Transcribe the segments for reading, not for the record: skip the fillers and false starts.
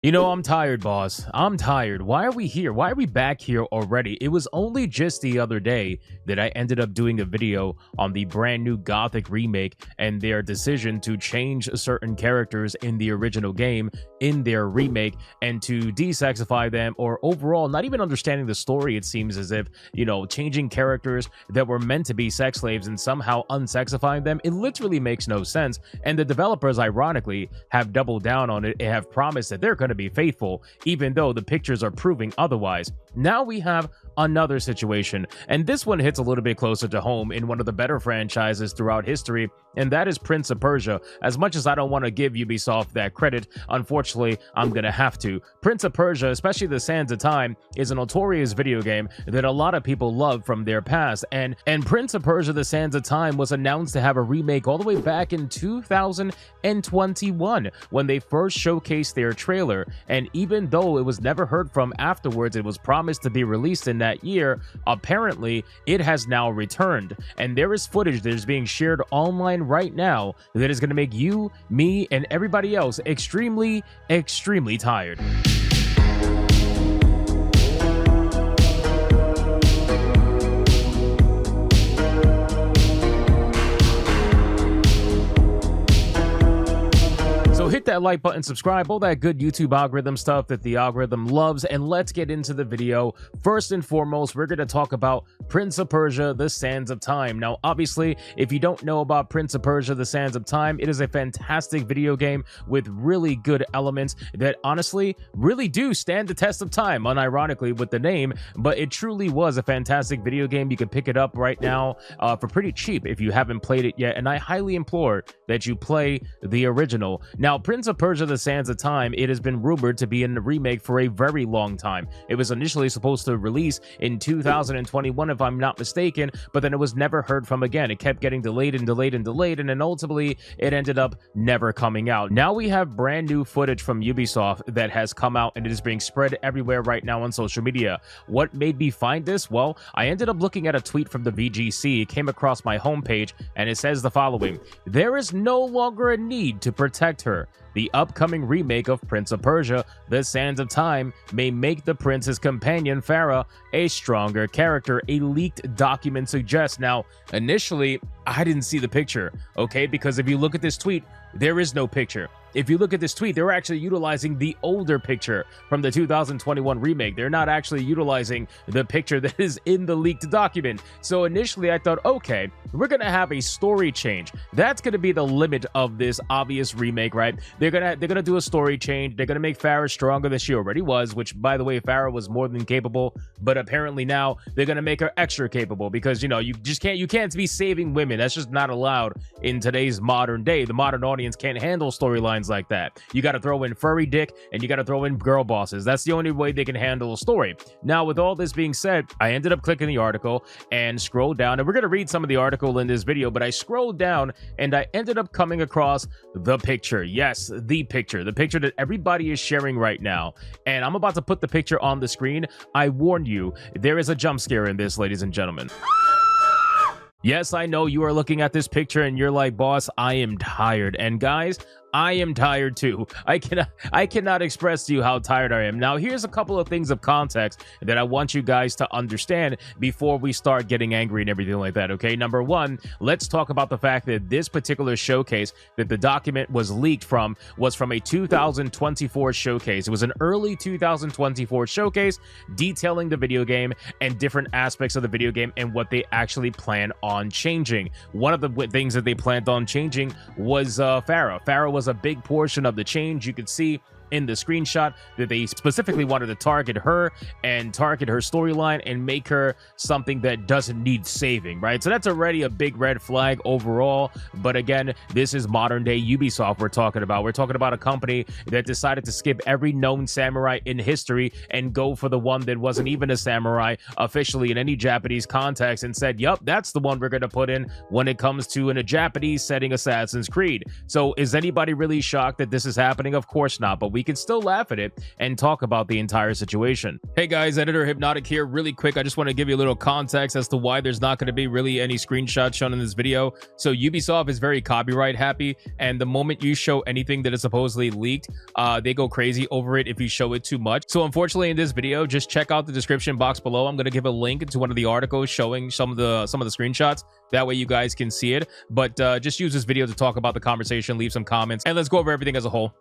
You know, I'm tired, boss. I'm tired. Why are we here? Why are we back here already? It was only just the other day that I ended up doing a video on the brand new Gothic remake and their decision to change certain characters in the original game in their remake and to desexify them, or overall not even understanding the story. It seems as if, changing characters that were meant to be sex slaves and somehow unsexifying them. It literally makes no sense. And the developers, ironically, have doubled down on it and have promised that they're going to be faithful, even though the pictures are proving otherwise. Now we have another situation, and this one hits a little bit closer to home in one of the better franchises throughout history, and that is Prince of Persia. As much as I don't want to give Ubisoft that credit, unfortunately, I'm gonna have to. Prince of Persia, especially The Sands of Time, is a notorious video game that a lot of people love from their past, and Prince of Persia The Sands of Time was announced to have a remake all the way back in 2021 when they first showcased their trailer, and even though it was never heard from afterwards, it was promised to be released in that year. Apparently, it has now returned, and there is footage that is being shared online right now that is going to make you, me, and everybody else extremely tired. So hit that like button, subscribe, all that good YouTube algorithm stuff that the algorithm loves, and let's get into the video. First and foremost, we're going to talk about Prince of Persia, The Sands of Time. Now, obviously, if you don't know about Prince of Persia, The Sands of Time, it is a fantastic video game with really good elements that honestly really do stand the test of time, unironically with the name, but it truly was a fantastic video game. You can pick it up right now for pretty cheap if you haven't played it yet, and I highly implore that you play the original. Now, Prince of Persia The Sands of Time, it has been rumored to be in the remake for a very long time. It was initially supposed to release in 2021, if I'm not mistaken, but then it was never heard from again. It kept getting delayed and delayed and delayed, and then ultimately it ended up never coming out. Now we have brand new footage from Ubisoft that has come out, and it is being spread everywhere right now on social media. What made me find this? Well, I ended up looking at a tweet from the VGC. It came across my homepage, and it says the following: "There is no longer a need to protect her. The upcoming remake of Prince of Persia, The Sands of Time, may make the prince's companion, Farah, a stronger character," a leaked document suggests. Now, initially, I didn't see the picture, okay? Because if you look at this tweet, there is no picture. If you look at this tweet, they're actually utilizing the older picture from the 2021 remake. They're not actually utilizing the picture that is in the leaked document. So initially I thought, okay, we're going to have a story change. That's going to be the limit of this obvious remake, right? They're going to do a story change. They're going to make Farah stronger than she already was, which, by the way, Farah was more than capable, but apparently now they're going to make her extra capable because, you can't be saving women. That's just not allowed in today's modern day. The modern audience can't handle storylines like that. You got to throw in furry dick and you got to throw in girl bosses. That's the only way they can handle a story. Now, with all this being said, I ended up clicking the article and scrolled down, and we're going to read some of the article in this video, but I scrolled down and I ended up coming across the picture. Yes, the picture that everybody is sharing right now. And I'm about to put the picture on the screen. I warn you, there is a jump scare in this, ladies and gentlemen. Yes, I know you are looking at this picture and you're like, boss, I am tired. And guys, I am tired too. I cannot express to you how tired I am. Now, here's a couple of things of context that I want you guys to understand before we start getting angry and everything like that, okay? Number one, let's talk about the fact that this particular showcase that the document was leaked from was from a 2024 showcase. It was an early 2024 showcase detailing the video game and different aspects of the video game and what they actually plan on changing. One of the things that they planned on changing was Farah. Farah was a big portion of the change. You could see in the screenshot that they specifically wanted to target her and target her storyline and make her something that doesn't need saving, right? So that's already a big red flag overall. But again, this is modern day Ubisoft we're talking about. We're talking about a company that decided to skip every known samurai in history and go for the one that wasn't even a samurai officially in any Japanese context and said, yup, that's the one we're going to put in when it comes to in a Japanese setting Assassin's Creed. So is anybody really shocked that this is happening? Of course not, but we we can still laugh at it and talk about the entire situation. Hey guys, Editor Hypnotic here. Really quick, I just want to give you a little context as to why there's not going to be really any screenshots shown in this video. So Ubisoft is very copyright happy, and the moment you show anything that is supposedly leaked, they go crazy over it if you show it too much. So unfortunately in this video, just check out the description box below. I'm going to give a link to one of the articles showing some of the screenshots. That way you guys can see it. But just use this video to talk about the conversation, leave some comments, and let's go over everything as a whole.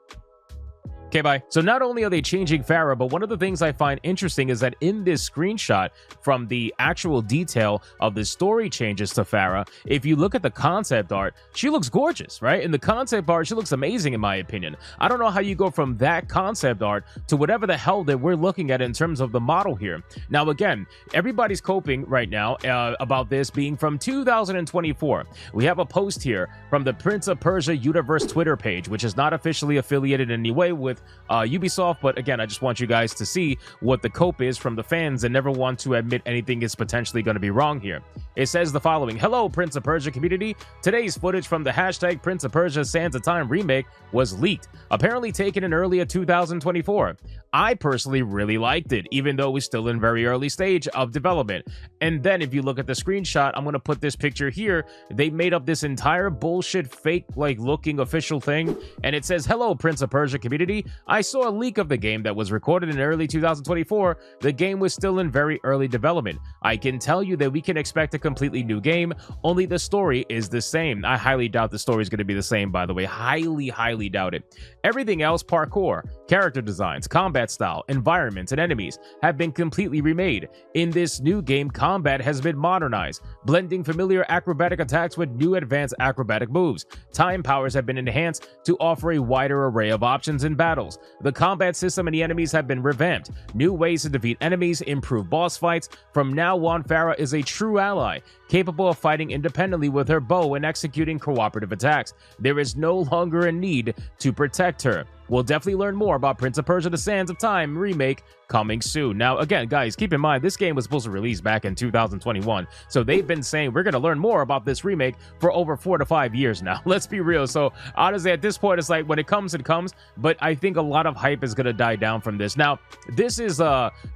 Okay, bye. So not only are they changing Farah, but one of the things I find interesting is that in this screenshot from the actual detail of the story changes to Farah, if you look at the concept art, she looks gorgeous, right? In the concept art, she looks amazing in my opinion. I don't know how you go from that concept art to whatever the hell that we're looking at in terms of the model here. Now, again, everybody's coping right now about this being from 2024. We have a post here from the Prince of Persia Universe Twitter page, which is not officially affiliated in any way with Ubisoft, but again, I just want you guys to see what the cope is from the fans and never want to admit anything is potentially going to be wrong here. It says the following: "Hello, Prince of Persia community. Today's footage from the hashtag Prince of Persia Sands of Time remake was leaked, apparently taken in early 2024. I personally really liked it, even though it's still in very early stage of development." And then if you look at the screenshot, I'm going to put this picture here. They made up this entire bullshit fake looking official thing, and it says, "Hello, Prince of Persia community. I saw a leak of the game that was recorded in early 2024. The game was still in very early development. I can tell you that we can expect a completely new game, only the story is the same." I highly doubt the story is going to be the same, by the way. Highly doubt it. "Everything else, parkour, character designs, combat style, environments, and enemies have been completely remade. In this new game, combat has been modernized, blending familiar acrobatic attacks with new advanced acrobatic moves. Time powers have been enhanced to offer a wider array of options in battles. The combat system and the enemies have been revamped. New ways to defeat enemies, improve boss fights. From now on, Farah is a true ally, capable of fighting independently with her bow and executing cooperative attacks. There is no longer a need to protect her. We'll definitely learn more about Prince of Persia: The Sands of Time remake coming soon." Now, again, guys, keep in mind, this game was supposed to release back in 2021. So they've been saying we're going to learn more about this remake for over 4 to 5 years now. Let's be real. So honestly, at this point, it's like when it comes, it comes. But I think a lot of hype is going to die down from this. Now, this is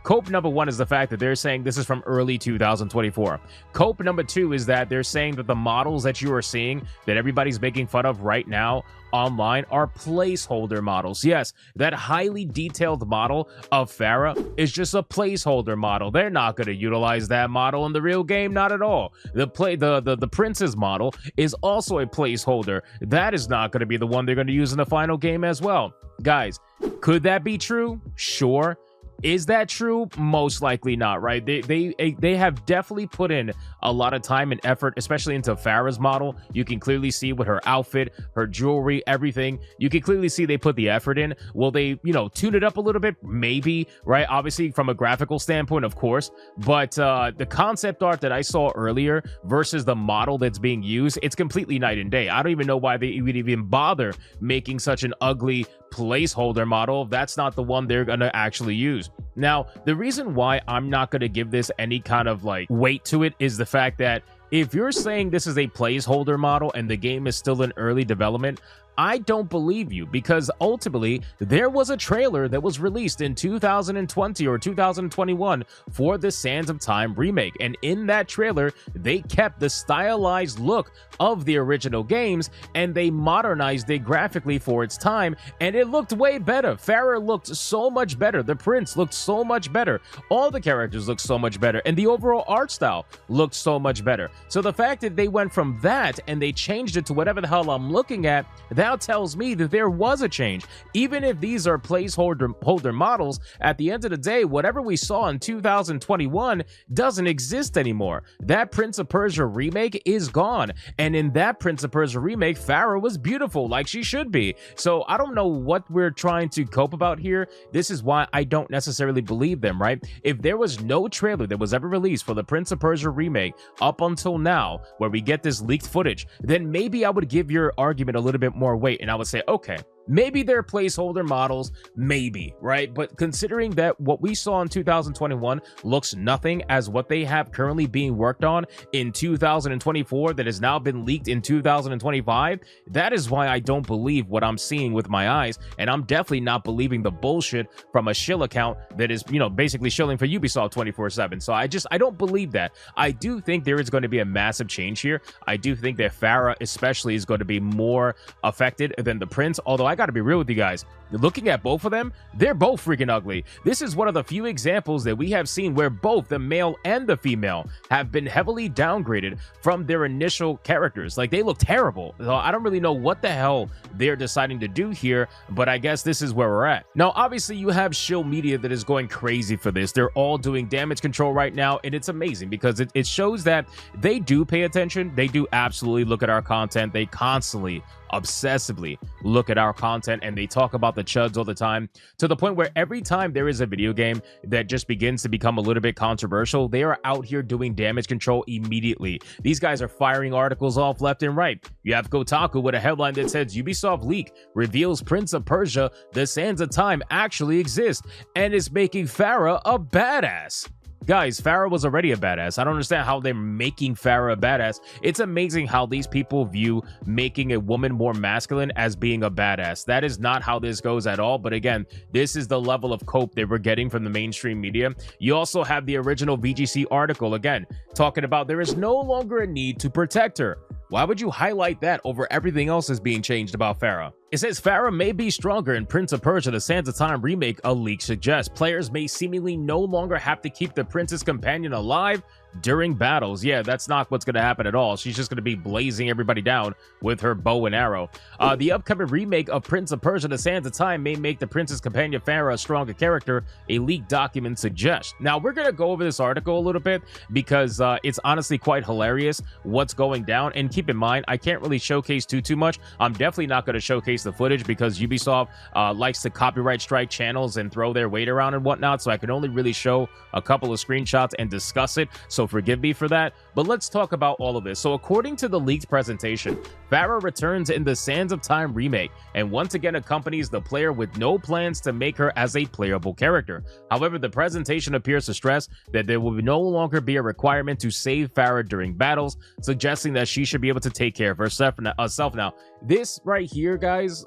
cope number one is the fact that they're saying this is from early 2024. Cope number two is that they're saying that the models that you are seeing that everybody's making fun of right now online are placeholder models. Yes, that highly detailed model of Farah is just a placeholder model. They're not going to utilize that model in the real game, not at all. The Prince's model is also a placeholder. That is not going to be the one they're going to use in the final game as well. Guys, could that be true? Sure. Is that true? Most likely not, right? They have definitely put in a lot of time and effort, especially into Farah's model. You can clearly see with her outfit, her jewelry, everything. You can clearly see they put the effort in. Will they, tune it up a little bit? Maybe, right? Obviously, from a graphical standpoint, of course. But the concept art that I saw earlier versus the model that's being used, it's completely night and day. I don't even know why they would even bother making such an ugly placeholder model. That's not the one they're gonna actually use. Now, the reason why I'm not gonna give this any kind of weight to it is the fact that if you're saying this is a placeholder model and the game is still in early development, I don't believe you, because ultimately there was a trailer that was released in 2020 or 2021 for the Sands of Time remake, and in that trailer they kept the stylized look of the original games and they modernized it graphically for its time, and it looked way better. Farah looked so much better, the prince looked so much better, all the characters looked so much better, and the overall art style looked so much better. So the fact that they went from that and they changed it to whatever the hell I'm looking at, that tells me that there was a change. Even if these are placeholder models, at the end of the day, whatever we saw in 2021 doesn't exist anymore. That Prince of Persia remake is gone, and in that Prince of Persia remake, Farah was beautiful like she should be. So I don't know what we're trying to cope about here. This is why I don't necessarily believe them, right? If there was no trailer that was ever released for the Prince of Persia remake up until now, where we get this leaked footage, then maybe I would give your argument a little bit more weight, and I would say, okay, Maybe they're placeholder models, maybe, right? But considering that what we saw in 2021 looks nothing as what they have currently being worked on in 2024 that has now been leaked in 2025, that is why I don't believe what I'm seeing with my eyes, and I'm definitely not believing the bullshit from a shill account that is, basically shilling for Ubisoft 24/7. So I don't believe that. I do think there is going to be a massive change here. I do think that Farah especially is going to be more affected than the Prince, although I got to be real with you guys. Looking at both of them, they're both freaking ugly. This is one of the few examples that we have seen where both the male and the female have been heavily downgraded from their initial characters. Like, they look terrible. So I don't really know what the hell they're deciding to do here, but I guess this is where we're at. Now, obviously, you have shill media that is going crazy for this. They're all doing damage control right now, and it's amazing because it shows that they do pay attention. They do absolutely look at our content. They constantly, obsessively look at our content, and they talk about the chuds all the time, to the point where every time there is a video game that just begins to become a little bit controversial, they are out here doing damage control immediately. These guys are firing articles off left and right. You have Kotaku with a headline that says Ubisoft leak reveals Prince of Persia: The Sands of Time actually exists and is making Farah a badass. Guys, Farah was already a badass. I don't understand how they're making Farah a badass. It's amazing how these people view making a woman more masculine as being a badass. That is not how this goes at all. But again, this is the level of cope that we're getting from the mainstream media. You also have the original VGC article, again, talking about there is no longer a need to protect her. Why would you highlight that over everything else that's being changed about Farah? It says Farah may be stronger in Prince of Persia: The Sands of Time remake, a leak suggests. Players may seemingly no longer have to keep the prince's companion alive during battles. Yeah, that's not what's going to happen at all. She's just going to be blazing everybody down with her bow and arrow. The upcoming remake of Prince of Persia: The Sands of Time may make the prince's companion Farah a stronger character, a leaked document suggests. Now, we're going to go over this article a little bit because it's honestly quite hilarious what's going down. And keep in mind, I can't really showcase too much. I'm definitely not going to showcase the footage because Ubisoft likes to copyright strike channels and throw their weight around and whatnot, so I can only really show a couple of screenshots and discuss it, so forgive me for that. But let's talk about all of this. So according to the leaked presentation, Farah returns in the Sands of Time remake and once again accompanies the player with no plans to make her as a playable character. However, the presentation appears to stress that there will no longer be a requirement to save Farah during battles, suggesting that she should be able to take care of herself now. This right here, guys,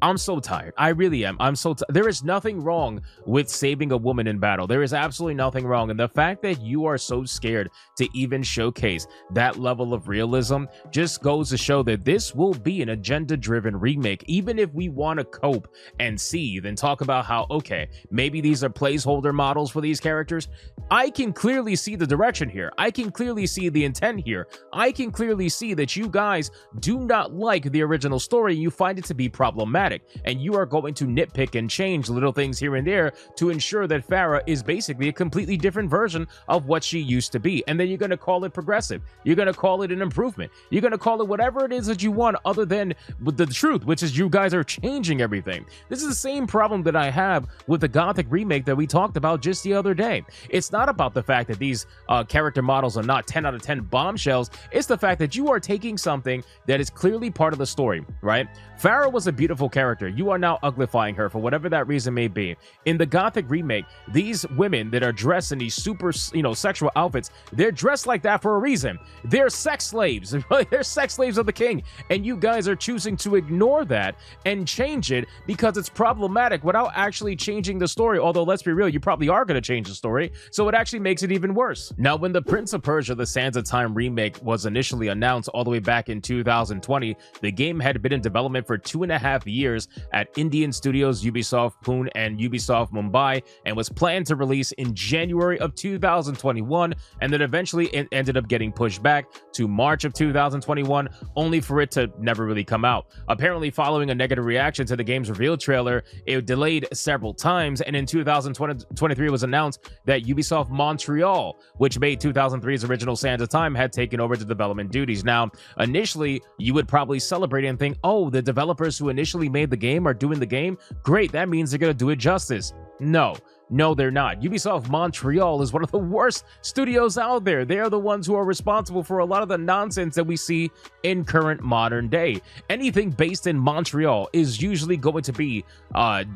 I'm so tired. I really am. I'm so tired. There is nothing wrong with saving a woman in battle. There is absolutely nothing wrong. And the fact that you are so scared to even showcase that level of realism just goes to show that this will be an agenda-driven remake. Even if we want to cope and seethe and talk about how, okay, maybe these are placeholder models for these characters, I can clearly see the direction here. I can clearly see the intent here. I can clearly see that you guys do not like the original story. You find it to be problematic. And you are going to nitpick and change little things here and there to ensure that Farah is basically a completely different version of what she used to be. And then you're going to call it progressive. You're going to call it an improvement. You're going to call it whatever it is that you want other than the truth, which is you guys are changing everything. This is the same problem that I have with the Gothic remake that we talked about just the other day. It's not about the fact that these character models are not 10 out of 10 bombshells. It's the fact that you are taking something that is clearly part of the story, right? Farah was a beautiful character. You are now uglifying her for whatever that reason may be. In the Gothic remake, these women that are dressed in these super, sexual outfits, they're dressed like that for a reason. They're sex slaves. They're sex slaves of the king. And you guys are choosing to ignore that and change it because it's problematic without actually changing the story. Although, let's be real, you probably are going to change the story. So it actually makes it even worse. Now, when the Prince of Persia: The Sands of Time remake was initially announced all the way back in 2020, the game had been in development for 2.5 years at Indian studios Ubisoft Pune and Ubisoft Mumbai, and was planned to release in January of 2021, and then eventually it ended up getting pushed back to March of 2021, only for it to never really come out. Apparently, following a negative reaction to the game's reveal trailer, it delayed several times, and in 2023 it was announced that Ubisoft Montreal, which made 2003's original Sands of Time, had taken over the development duties. Now, initially, you would probably celebrate and think, oh, the developers who initially made the game are doing the game. Great, that means they're going to do it justice. No. No, they're not. Ubisoft Montreal is one of the worst studios out there. They are the ones who are responsible for a lot of the nonsense that we see in current modern day. Anything based in Montreal is usually going to be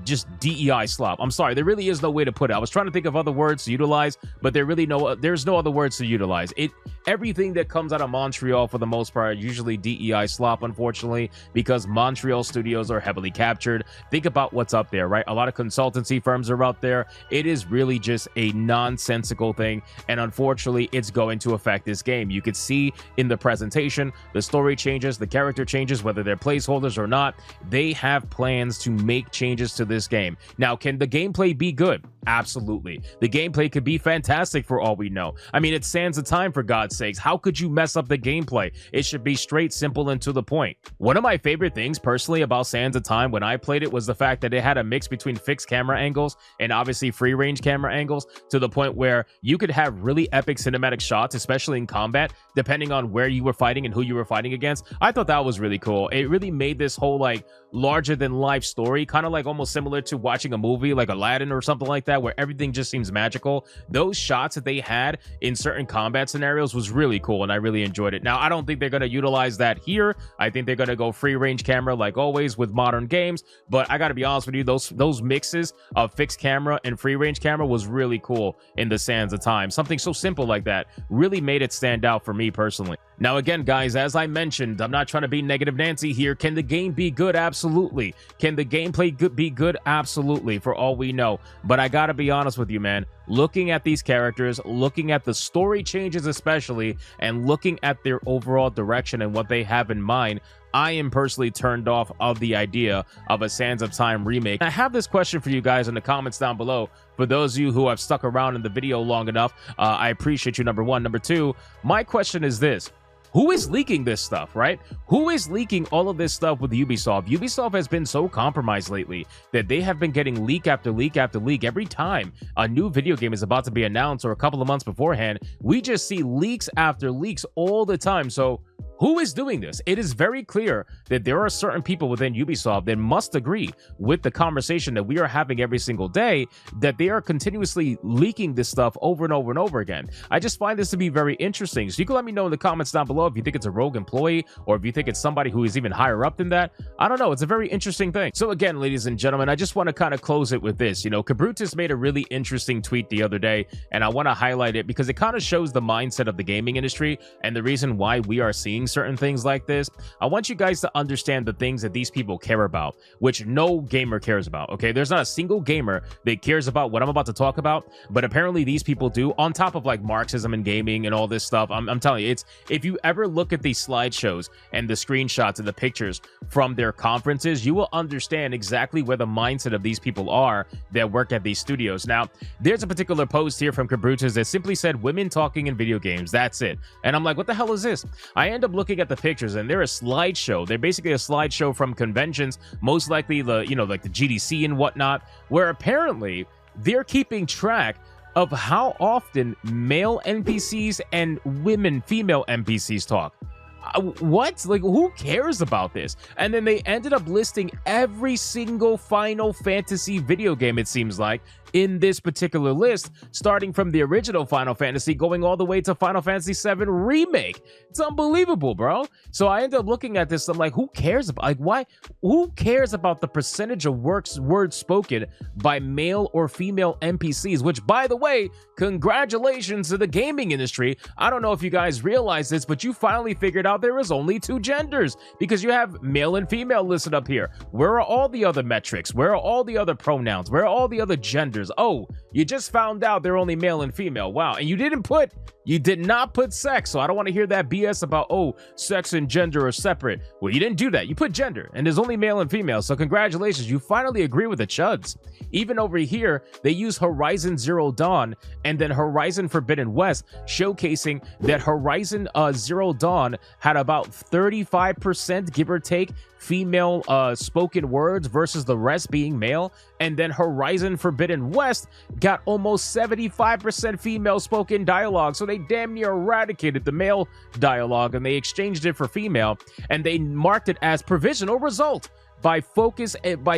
just DEI slop. I'm sorry, there really is no way to put it. I was trying to think of other words to utilize, but there's no other words to utilize. Everything that comes out of Montreal for the most part usually DEI slop, unfortunately, because Montreal studios are heavily captured. Think about what's up there, right? A lot of consultancy firms are out there. It is really just a nonsensical thing, and unfortunately it's going to affect this game. You could see in the presentation, the story changes, the character changes, whether they're placeholders or not. They have plans to make changes to this game. Now, can the gameplay be good? Absolutely. The gameplay could be fantastic for all we know. I mean, it's Sands of Time, for God's sakes. How could you mess up the gameplay? It should be straight, simple, and to the point. One of my favorite things personally about Sands of Time when I played it was the fact that it had a mix between fixed camera angles and obviously free range camera angles, to the point where you could have really epic cinematic shots, especially in combat, depending on where you were fighting and who you were fighting against. I thought that was really cool. It really made this whole like larger than life story, kind of like almost similar to watching a movie like Aladdin or something like that, where everything just seems magical. Those shots that they had in certain combat scenarios was really cool, and I really enjoyed it. Now, I don't think they're going to utilize that here. I think they're going to go free range camera like always with modern games, but I got to be honest with you, those mixes of fixed camera and free range camera was really cool in the Sands of Time. Something so simple like that really made it stand out for me personally. Now, again, guys, as I mentioned, I'm not trying to be negative Nancy here. Can the game be good? Absolutely. Can the gameplay be good? Absolutely, for all we know. But I gotta be honest with you, man. Looking at these characters, looking at the story changes especially, and looking at their overall direction and what they have in mind, I am personally turned off of the idea of a Sands of Time remake. I have this question for you guys in the comments down below. For those of you who have stuck around in the video long enough, I appreciate you, number one. Number two, my question is this. Who is leaking this stuff, right? Who is leaking all of this stuff with Ubisoft? Ubisoft has been so compromised lately that they have been getting leak after leak after leak. Every time a new video game is about to be announced or a couple of months beforehand, we just see leaks after leaks all the time. So who is doing this? It is very clear that there are certain people within Ubisoft that must agree with the conversation that we are having every single day, that they are continuously leaking this stuff over and over and over again. I just find this to be very interesting. So you can let me know in the comments down below if you think it's a rogue employee or if you think it's somebody who is even higher up than that. I don't know. It's a very interesting thing. So again, ladies and gentlemen, I just want to kind of close it with this. You know, Cabrutus made a really interesting tweet the other day, and I want to highlight it because it kind of shows the mindset of the gaming industry and the reason why we are seeing certain things like this. I want you guys to understand the things that these people care about, which no gamer cares about. Okay, there's not a single gamer that cares about what I'm about to talk about, but apparently these people do, on top of like Marxism and gaming and all this stuff. I'm telling you, it's, if you ever look at these slideshows and the screenshots and the pictures from their conferences, you will understand exactly where the mindset of these people are that work at these studios. Now, there's a particular post here from Cabrutus that simply said women talking in video games. That's it. And I'm like, what the hell is this? I end up looking at the pictures and they're a slideshow. They're basically a slideshow from conventions, most likely the, you know, like the GDC and whatnot, where apparently they're keeping track of how often male NPCs and female NPCs talk. What? Like, who cares about this? And then they ended up listing every single Final Fantasy video game, it seems like, in this particular list, starting from the original Final Fantasy going all the way to Final Fantasy VII Remake. It's unbelievable, bro. So I ended up looking at this, I'm like, who cares about, like, why? Who cares about the percentage of words spoken by male or female NPCs? Which, by the way, congratulations to the gaming industry. I don't know if you guys realize this, but you finally figured out there is only two genders, because you have male and female listed up here. Where are all the other metrics? Where are all the other pronouns? Where are all the other genders? Oh, you just found out they're only male and female. Wow. And you did not put sex. So I don't want to hear that BS about, oh, sex and gender are separate. Well, you didn't do that. You put gender, and there's only male and female. So congratulations. You finally agree with the chuds. Even over here, they use Horizon Zero Dawn and then Horizon Forbidden West, showcasing that Horizon Zero Dawn had about 35%, give or take, female spoken words versus the rest being male. And then Horizon Forbidden West got almost 75% female spoken dialogue. So they damn near eradicated the male dialogue and they exchanged it for female, and they marked it as provisional result. by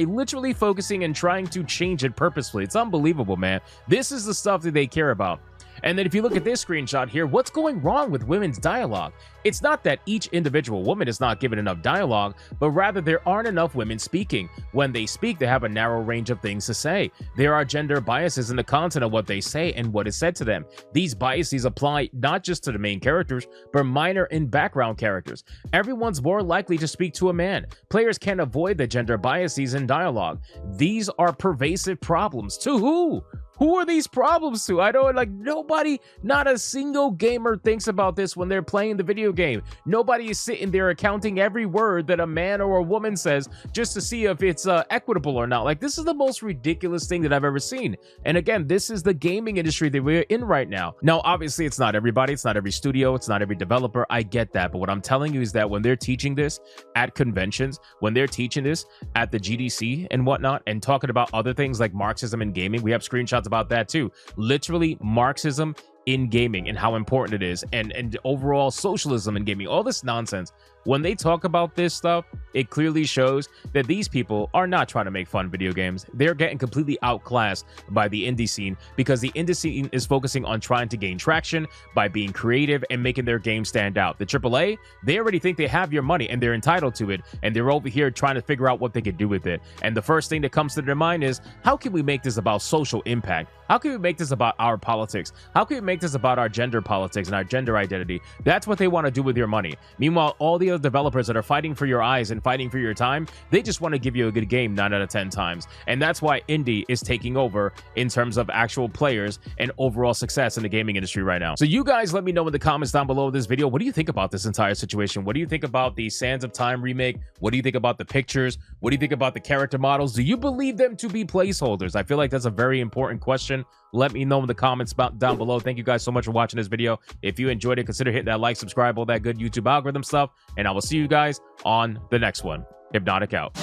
literally focusing and trying to change it purposefully. It's unbelievable, man. This is the stuff that they care about. And then if you look at this screenshot here, what's going wrong with women's dialogue? It's not that each individual woman is not given enough dialogue, but rather there aren't enough women speaking. When they speak, they have a narrow range of things to say. There are gender biases in the content of what they say and what is said to them. These biases apply not just to the main characters, but minor and background characters. Everyone's more likely to speak to a man. Players can't avoid the gender biases in dialogue. These are pervasive problems. To who? Who are these problems to? I don't, like, nobody, not a single gamer thinks about this when they're playing the video game. Nobody is sitting there accounting every word that a man or a woman says just to see if it's equitable or not. Like, this is the most ridiculous thing that I've ever seen. And again, this is the gaming industry that we're in right now. Now, obviously, it's not everybody. It's not every studio. It's not every developer. I get that. But what I'm telling you is that when they're teaching this at conventions, when they're teaching this at the GDC and whatnot, and talking about other things like Marxism in gaming, we have screenshots about that too. Literally Marxism in gaming and how important it is, and overall socialism in gaming, all this nonsense. When they talk about this stuff, it clearly shows that these people are not trying to make fun video games. They're getting completely outclassed by the indie scene, because the indie scene is focusing on trying to gain traction by being creative and making their game stand out. The AAA, they already think they have your money and they're entitled to it, and they're over here trying to figure out what they could do with it. And the first thing that comes to their mind is, how can we make this about social impact? How can we make this about our politics? How can we make this about our gender politics and our gender identity? That's what they want to do with your money. Meanwhile, all the other developers that are fighting for your eyes and fighting for your time, they just want to give you a good game 9 out of 10 times. And that's why indie is taking over in terms of actual players and overall success in the gaming industry right now. So you guys let me know in the comments down below this video, what do you think about this entire situation? What do you think about the Sands of Time remake? What do you think about the pictures? What do you think about the character models? Do you believe them to be placeholders? I feel like that's a very important question. Let me know in the comments down below. Thank you guys so much for watching this video. If you enjoyed it, consider hitting that like, subscribe, all that good YouTube algorithm stuff, and I will see you guys on the next one. Hypnotic out.